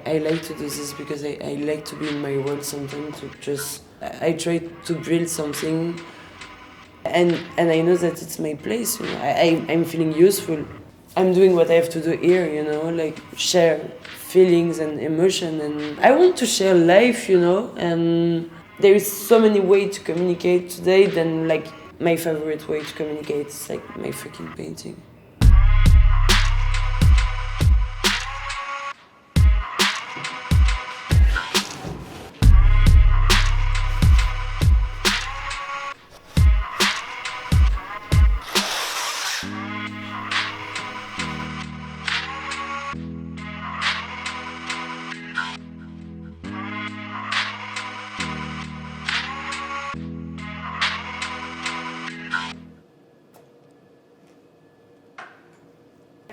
I like to do this because I like to be in my world sometimes, to just, I try to build something, and I know that it's my place, I'm feeling useful. I'm doing what I have to do here, like share feelings and emotion, and I want to share life, and there is so many ways to communicate today than like my favorite way to communicate is like my freaking painting.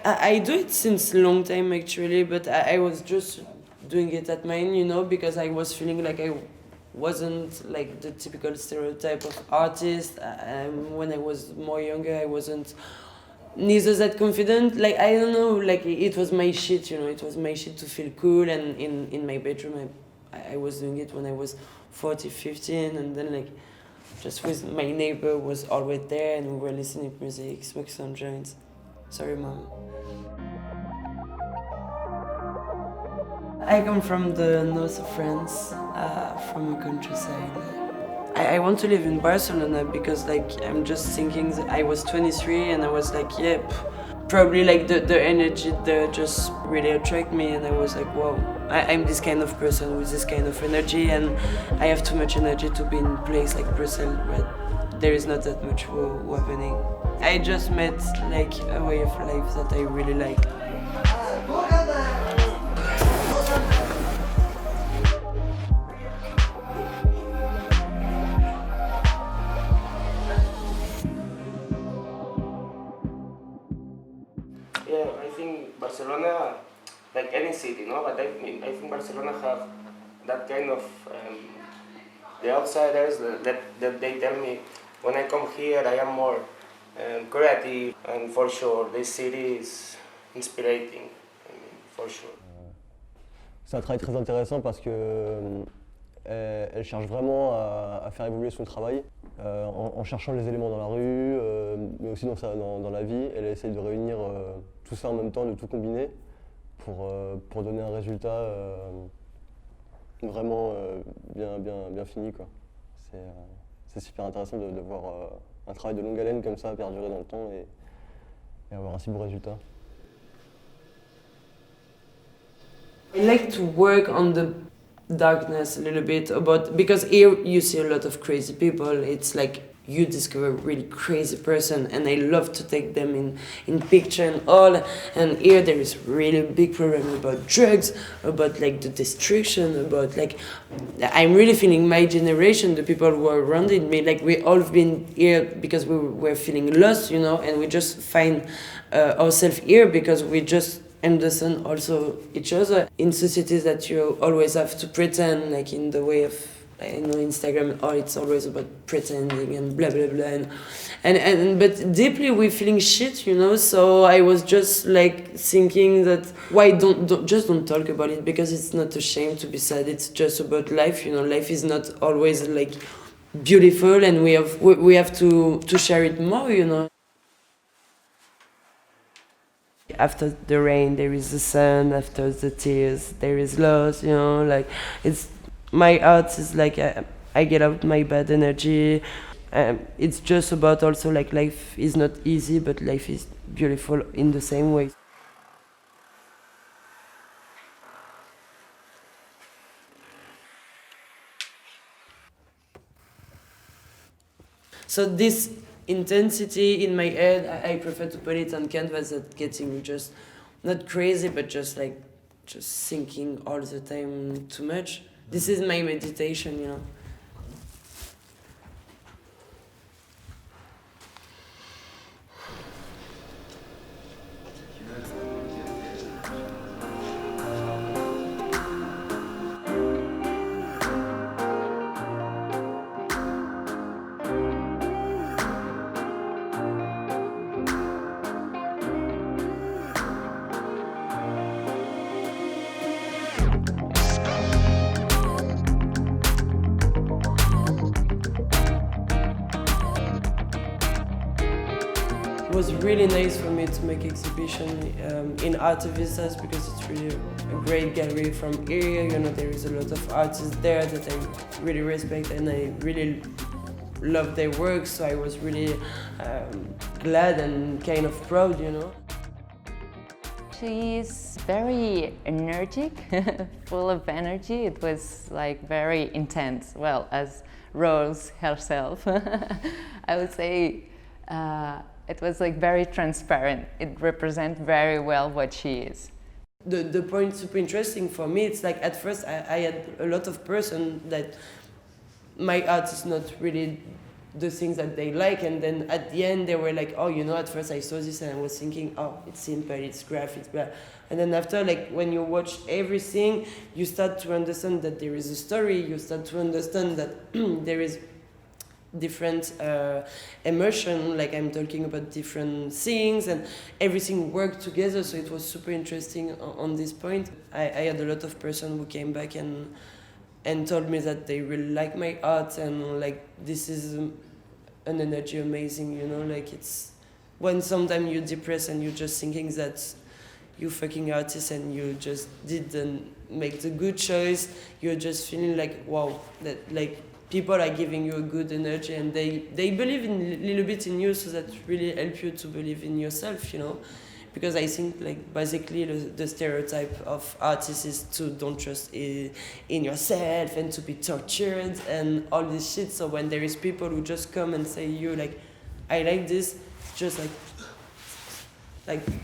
I do it since a long time actually, but I was just doing it at mine, because I was feeling like I wasn't like the typical stereotype of artist. When I was more younger, I wasn't neither that confident. Like, I don't know, like it was my shit, it was my shit to feel cool. And in my bedroom, I was doing it when I was 14, 15, and then like just with my neighbor was always there, and we were listening to music, smoke some joints. Sorry, mom. I come from the north of France, from a countryside. I want to live in Barcelona because like I'm just thinking that I was 23 and I was like, yep, probably like the energy there just really attract me, and I was like, wow, I'm this kind of person with this kind of energy, and I have too much energy to be in a place like Brussels where there is not that much happening. I just met like a way of life that I really like. Yeah, I think Barcelona, like any city, but I think Barcelona have that kind of the outsiders that they tell me when I come here I am more creative, and for sure this city is inspiring, for sure. C'est un travail très intéressant parce que elle cherche vraiment à faire évoluer son travail en cherchant les éléments dans la rue, mais aussi dans la vie. Elle essaye de réunir tout ça en même temps, de tout combiner pour donner un résultat vraiment bien fini, quoi. C'est super intéressant de voir un travail de longue haleine comme ça perdurer dans le temps et avoir un si beau résultat. I like to work on the darkness a little bit because here you see a lot of crazy people. It's like you discover a really crazy person, and I love to take them in picture and all. And here there is really big problem about drugs, about like the destruction, about like I'm really feeling my generation, the people who are around me, like we all been here because we were feeling lost, and we just find ourselves here because we just understand also each other in societies that you always have to pretend, like in the way of Instagram, or it's always about pretending and blah blah blah, and but deeply we're feeling shit, so I was just like thinking that why don't talk about it, because it's not a shame to be sad, it's just about life, life is not always like beautiful, and we have to share it more. After the rain, there is the sun. After the tears, there is loss. Like it's my art is like I get out my bad energy. It's just about also like life is not easy, but life is beautiful in the same way. So this intensity in my head, I prefer to put it on canvas that getting just not crazy, but just like just thinking all the time too much. This is my meditation. was really nice for me to make exhibition in Artivistas because it's really a great gallery from here. You know, there is a lot of artists there that I really respect and I really love their work. So I was really glad and kind of proud, you know. She is very energetic, full of energy. It was like very intense. Well, as Rose herself, I would say it was like very transparent. It represents very well what she is. The point super interesting for me, it's like at first I had a lot of person that my art is not really the things that they like, and then at the end they were like, oh, you know, at first I saw this and I was thinking, oh, it's simple, it's graphics, blah. And then after, like, when you watch everything, you start to understand that there is a story, you start to understand that there is different emotion, like I'm talking about different things, and everything worked together, so it was super interesting on this point. I had a lot of person who came back and told me that they really like my art, and like this is an energy amazing, you know, like it's when sometimes you're depressed and you're just thinking that you fucking artist and you just didn't make the good choice, you're just feeling like, wow, that like people are giving you a good energy and they believe in a little bit in you, so that really help you to believe in yourself, you know. Because I think, like, basically the stereotype of artists is to don't trust in yourself and to be tortured and all this shit. So when there is people who just come and say you like, I like this, it's just like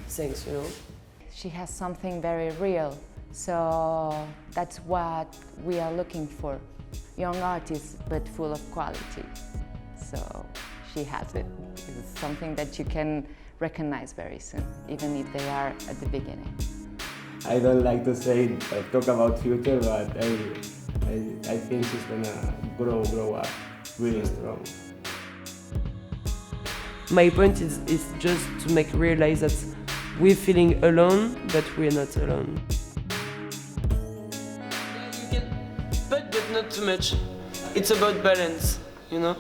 thanks, you know. She has something very real, so that's what we are looking for. Young artists, but full of quality. So she has it. It's something that you can recognize very soon, even if they are at the beginning. I don't like to say, talk about future, but I think she's gonna grow up really strong. My point is just to make realize that we're feeling alone, but we're not alone. You can, but not too much. It's about balance, you know?